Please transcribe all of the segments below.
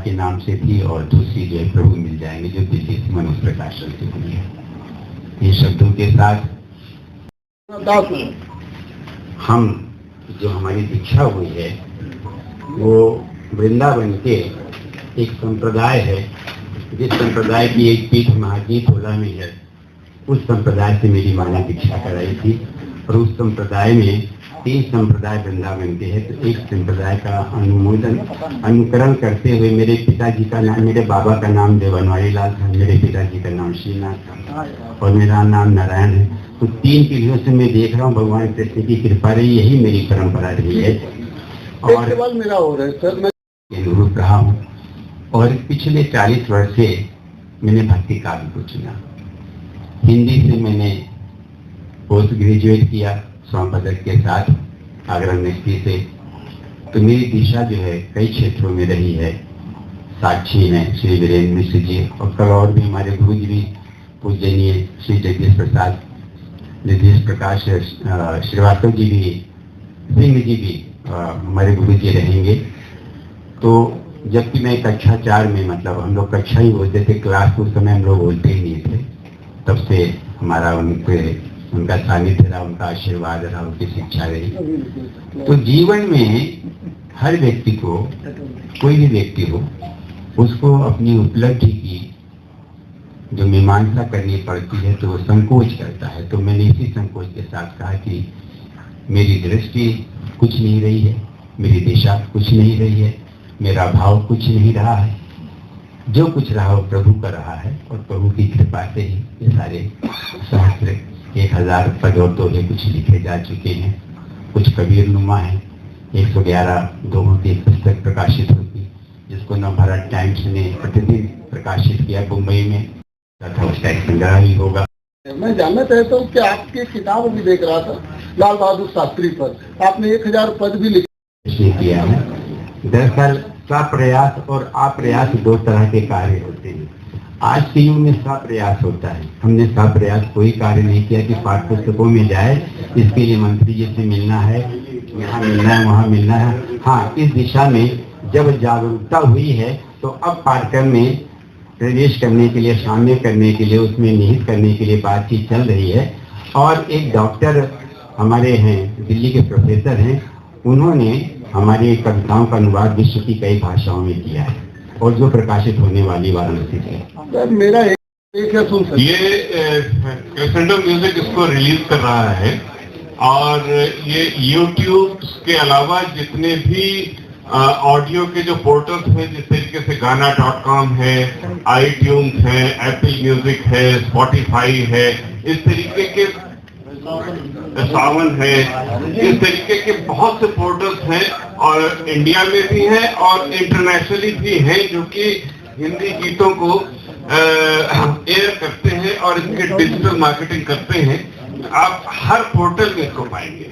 के नाम से थी और दूसरी जो है प्रभु मिल जाएंगे, जो दिल्ली से मनोज प्रकाश से हुई है। ये शब्दों के साथ हम जो हमारी दीक्षा हुई है वो वृंदावन के एक संप्रदाय है, जिस संप्रदाय की एक पीठ महाजीत होला में है। उस संप्रदाय से मेरी मां ने दीक्षा कराई थी और उस संप्रदाय में 3 संप्रदाय वृंदावन के हैं। तो एक संप्रदाय का अनुकरण करते हुए मेरे पिताजी का नाम, मेरे बाबा का नाम देवनवारी लाल था, मेरे पिताजी का नाम श्रीनाथ था और मेरा नाम नारायण है। तो 3 पीढ़ियों से मैं देख रहा हूँ भगवान कृष्ण की कृपा रही, यही मेरी परंपरा रही है और सवाल मेरा हो रहा है सर, मैं अनुरूप रहा हूँ। और पिछले 40 वर्ष से मैंने भक्ति काव्य को चुना। हिंदी से मैंने पोस्ट ग्रेजुएट किया स्वर्ण पदक के साथ आगरा यूनिवर्सिटी से। तो मेरी दिशा जो है कई क्षेत्रों में रही है। साक्षी हैं श्री वीरेंद्र मिश्र जी और कल और भी हमारे गुरु जी भी पूजनीय श्री जगदीश प्रसाद जगदीश प्रकाश श्रीवास्तव जी भी, सिंह जी भी हमारे गुरु जी रहेंगे। तो जबकि मैं कक्षा 4 में, मतलब हम लोग कक्षा ही बोलते थे, क्लास उस समय हम लोग बोलते ही नहीं थे, तब से हमारा उनका सानिध्य रहा, उनका आशीर्वाद रहा, उनकी शिक्षा रही। तो जीवन में हर व्यक्ति को, कोई भी व्यक्ति हो, उसको अपनी उपलब्धि की जो मीमांसा करनी पड़ती है तो वो संकोच करता है। तो मैंने इसी संकोच के साथ कहा कि मेरी दृष्टि कुछ नहीं रही है, मेरी दिशा कुछ नहीं रही है, मेरा भाव कुछ नहीं रहा है, जो कुछ रहा वो प्रभु का रहा है और प्रभु की कृपा से ही ये सारे सहस्त्र 1000 पद और दोहे कुछ लिखे जा चुके हैं। कुछ कबीर नुमा है, 111 दोहों की पुस्तक प्रकाशित होती, जिसको नवभारत टाइम्स ने प्रतिदिन प्रकाशित किया मुंबई में, तथा उसका एक संग्रह ही होगा। मैं जानना चाहता हूँ कि आपकी किताब भी देख रहा था लाल बहादुर शास्त्री पर, आपने 1000 पद भी लिखे किया है। दरअसल स्वप्रयास और अप्रयास 2 तरह के कार्य होते हैं। आज के युग में स्वप्रयास होता है। हमने स्वप्रयास कोई कार्य नहीं किया कि पाठ्य पुस्तकों में जाए, इसके लिए मंत्री जी से मिलना है, यहाँ मिलना है, वहाँ मिलना है। हाँ, इस दिशा में जब जागरूकता हुई है तो अब पाठ्यक्रम में प्रवेश करने के लिए, शामिल करने के लिए, उसमें निहित करने के लिए बातचीत चल रही है। और एक डॉक्टर हमारे हैं, दिल्ली के प्रोफेसर हैं, उन्होंने हमारी कविताओं का अनुवाद विश्व की कई भाषाओं में किया है और जो प्रकाशित होने वाली वाराणसी है। मेरा एक है, सुन सकते, ये क्रेसेंडो म्यूजिक इसको रिलीज कर रहा है और ये YouTube के अलावा जितने भी ऑडियो के जो पोर्टल्स हैं, जिस तरीके से गाना.com है, iTunes है, एप्पल म्यूजिक है, स्पॉटिफाई है, इस तरीके के सावन है, इस तरीके के बहुत से पोर्टल्स हैं और इंडिया में भी हैं और इंटरनेशनली भी हैं, जो कि हिंदी गीतों को एयर करते हैं और इसके डिजिटल मार्केटिंग करते हैं। आप हर पोर्टल में इसको पाएंगे।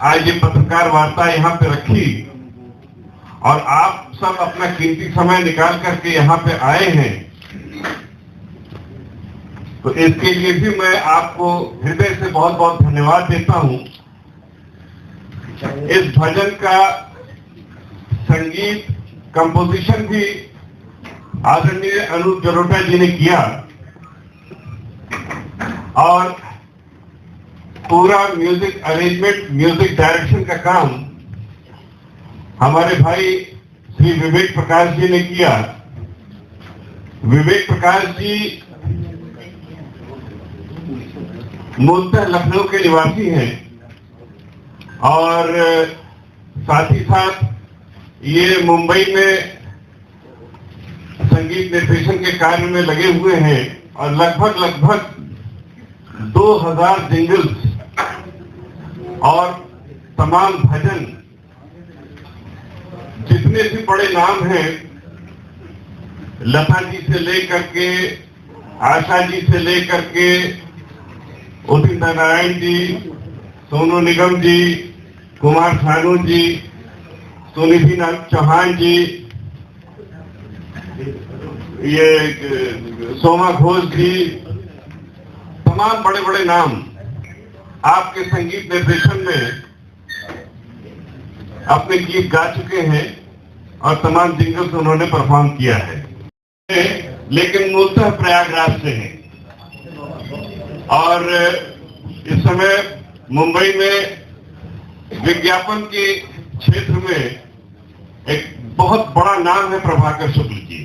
आज ये पत्रकार वार्ता यहाँ पे रखी और आप सब अपना कीमती समय निकाल करके यहाँ पे आए हैं, तो इसके लिए भी मैं आपको हृदय से बहुत बहुत धन्यवाद देता हूं। इस भजन का संगीत कंपोजिशन भी आदरणीय अनूप जलोटा जी ने किया और पूरा म्यूजिक अरेंजमेंट, म्यूजिक डायरेक्शन का काम हमारे भाई श्री विवेक प्रकाश जी ने किया। विवेक प्रकाश जी मूलतः लखनऊ के निवासी हैं और साथ ही साथ ये मुंबई में संगीत निर्देशन के कार्य में लगे हुए हैं और लगभग 2000 जिंगल्स और तमाम भजन, जितने भी बड़े नाम हैं, लता जी से लेकर के, आशा जी से लेकर के, उदित नारायण जी, सोनू निगम जी, कुमार सानू जी, सुनिधि चौहान जी, ये सोमा घोष जी, तमाम बड़े बड़े नाम आपके संगीत निर्देशन में अपने गीत गा चुके हैं और तमाम जिंगल्स उन्होंने परफॉर्म किया है, लेकिन मूलतः प्रयागराज से हैं। और इस समय मुंबई में विज्ञापन के क्षेत्र में एक बहुत बड़ा नाम है प्रभाकर शुक्ल जी।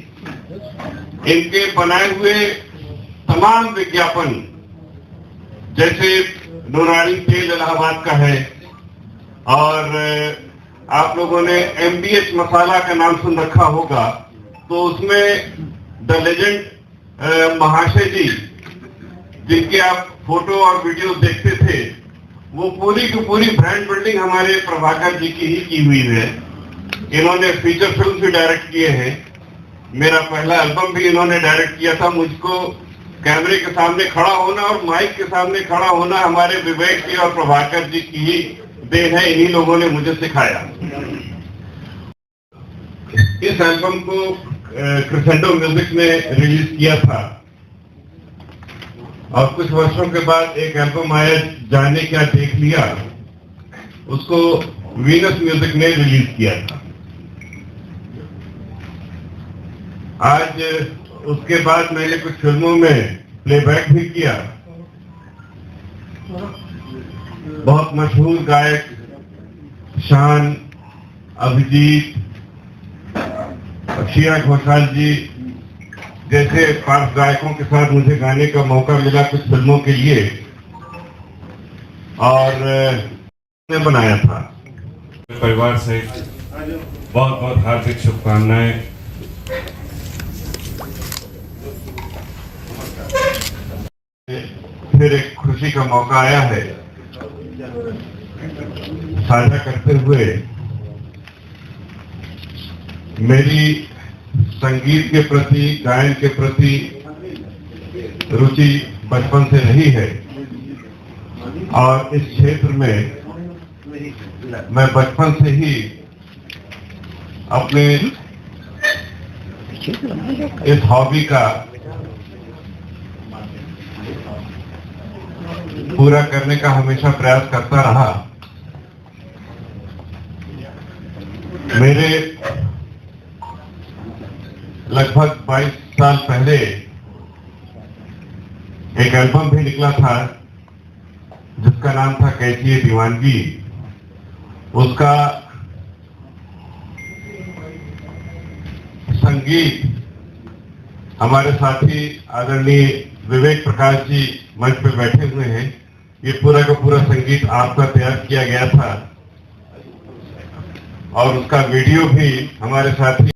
इनके बनाए हुए तमाम विज्ञापन, जैसे नूरानी तेल इलाहाबाद का है, और आप लोगों ने MDH मसाला का नाम सुन रखा होगा, तो उसमें द लेजेंड महाशय जी, जिनके आप फोटो और वीडियो देखते थे, वो पूरी की पूरी ब्रांड बिल्डिंग हमारे प्रभाकर जी की ही की हुई है। इन्होंने फीचर फिल्म भी डायरेक्ट किए हैं, मेरा पहला एल्बम भी इन्होंने डायरेक्ट किया था। मुझको कैमरे के सामने खड़ा होना और माइक के सामने खड़ा होना हमारे विवेक जी और प्रभाकर जी की ही देन है, इन्हीं लोगों ने मुझे सिखाया। इस एल्बम को क्रिसेंडो म्यूजिक ने रिलीज किया था, और कुछ वर्षों के बाद एक एल्बम आया, जाने क्या देख लिया, उसको वीनस म्यूजिक ने रिलीज किया था। आज उसके बाद मैंने कुछ फिल्मों में प्लेबैक भी किया। बहुत मशहूर गायक शान, अभिजीत, श्रेया घोषाल जी जैसे पार्श्व गायकों के साथ मुझे गाने का मौका मिला कुछ फिल्मों के लिए, और ने बनाया था। परिवार से बहुत बहुत हार्दिक शुभकामनाएं। फिर एक खुशी का मौका आया है साझा करते हुए। मेरी संगीत के प्रति, गायन के प्रति रुचि बचपन से रही है, और इस क्षेत्र में मैं बचपन से ही अपने इस हॉबी का पूरा करने का हमेशा प्रयास करता रहा। मेरे लगभग 22 साल पहले एक एल्बम भी निकला था जिसका नाम था कैसी है दीवानगी। उसका संगीत हमारे साथी आदरणीय विवेक प्रकाश जी मंच पे बैठे हुए हैं। ये पूरा का पूरा संगीत आपका तैयार किया गया था, और उसका वीडियो भी हमारे साथी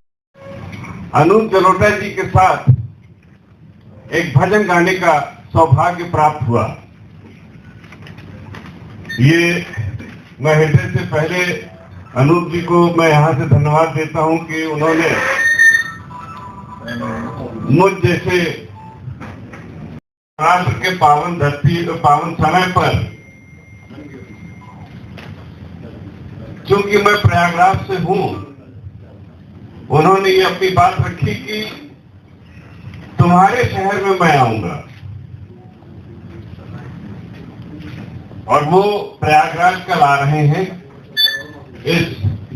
अनूप जलोटा जी के साथ एक भजन गाने का सौभाग्य प्राप्त हुआ। ये मैं हृदय से पहले अनूप जी को मैं यहाँ से धन्यवाद देता हूँ कि उन्होंने मुझ जैसे राष्ट्र के पावन समय पर, चूंकि मैं प्रयागराज से हूँ, उन्होंने ये अपनी बात रखी कि तुम्हारे शहर में मैं आऊंगा, और वो प्रयागराज कल आ रहे हैं इस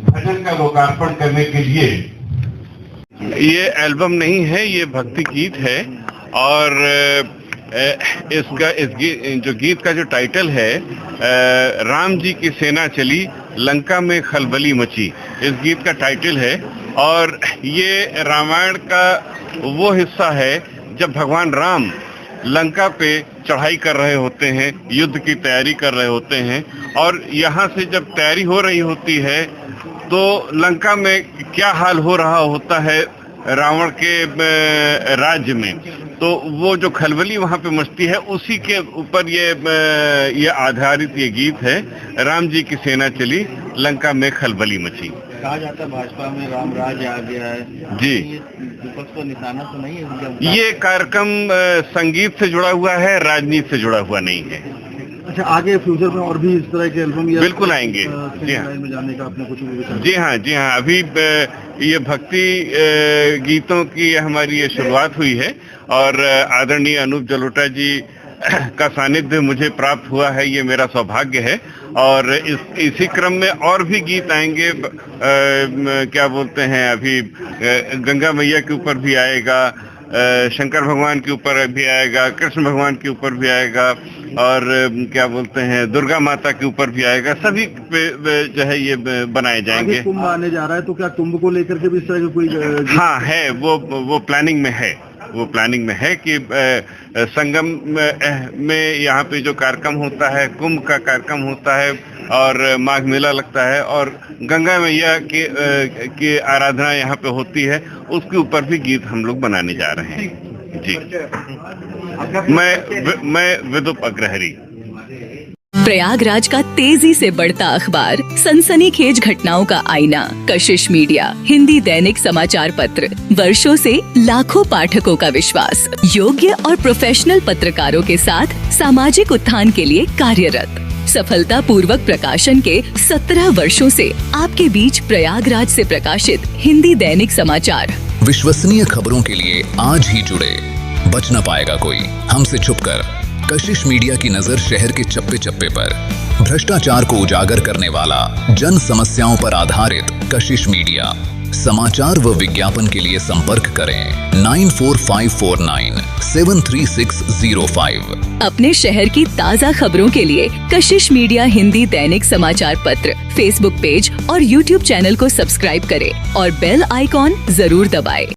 भजन का लोकार्पण करने के लिए। ये एल्बम नहीं है, ये भक्ति गीत है, और जो गीत का जो टाइटल है, राम जी की सेना चली लंका में खलबली मची, इस गीत का टाइटल है। और ये रामायण का वो हिस्सा है जब भगवान राम लंका पे चढ़ाई कर रहे होते हैं, युद्ध की तैयारी कर रहे होते हैं, और यहाँ से जब तैयारी हो रही होती है तो लंका में क्या हाल हो रहा होता है रावण के राज्य में, तो वो जो खलबली वहाँ पे मचती है, उसी के ऊपर ये आधारित ये गीत है, राम जी की सेना चली लंका में खलबली मची। कहा जाता है भाजपा में राम राज आ गया है जी, विपक्ष को निशाना तो नहीं है? ये कार्यक्रम संगीत से जुड़ा हुआ है, राजनीति से जुड़ा हुआ नहीं है। अच्छा, आगे फ्यूचर में और भी इस तरह के एल्बम बिल्कुल आएंगे। जी हाँ, में जाने का आपने कुछ विचार? जी हाँ, जी हाँ, अभी ये भक्ति गीतों की हमारी ये शुरुआत हुई है, और आदरणीय अनूप जलोटा जी का सानिध्य मुझे प्राप्त हुआ है, ये मेरा सौभाग्य है। और इसी क्रम में और भी गीत आएंगे। क्या बोलते हैं, अभी गंगा मैया के ऊपर भी आएगा, शंकर भगवान के ऊपर भी आएगा, कृष्ण भगवान के ऊपर भी आएगा, और क्या बोलते हैं दुर्गा माता के ऊपर भी आएगा। सभी पे जो है ये बनाए जाएंगे। कुंभ आने जा रहा है, तो क्या कुंभ को लेकर के भी इस तरह की कोई? हाँ है, वो प्लानिंग में है। वो प्लानिंग में है कि संगम में यहाँ पे जो कार्यक्रम होता है, कुंभ का कार्यक्रम होता है और माघ मेला लगता है और गंगा मैया की आराधना यहाँ पे होती है, उसके ऊपर भी गीत हम लोग बनाने जा रहे हैं जी। मैं विदुप अग्रहरी। प्रयागराज का तेजी से बढ़ता अखबार, सनसनीखेज घटनाओं का आईना, कशिश मीडिया, हिंदी दैनिक समाचार पत्र, वर्षों से लाखों पाठकों का विश्वास, योग्य और प्रोफेशनल पत्रकारों के साथ सामाजिक उत्थान के लिए कार्यरत, सफलता पूर्वक प्रकाशन के 17 वर्षों से आपके बीच प्रयागराज से प्रकाशित हिंदी दैनिक समाचार। विश्वसनीय खबरों के लिए आज ही जुड़े, बच न पाएगा कोई हमसे छुपकर। कशिश मीडिया की नजर शहर के चप्पे चप्पे पर, भ्रष्टाचार को उजागर करने वाला, जन समस्याओं पर आधारित कशिश मीडिया। समाचार व विज्ञापन के लिए संपर्क करें 9454973605। अपने शहर की ताज़ा खबरों के लिए कशिश मीडिया हिंदी दैनिक समाचार पत्र फेसबुक पेज और यूट्यूब चैनल को सब्सक्राइब करें और बेल आइकॉन जरूर दबाएं।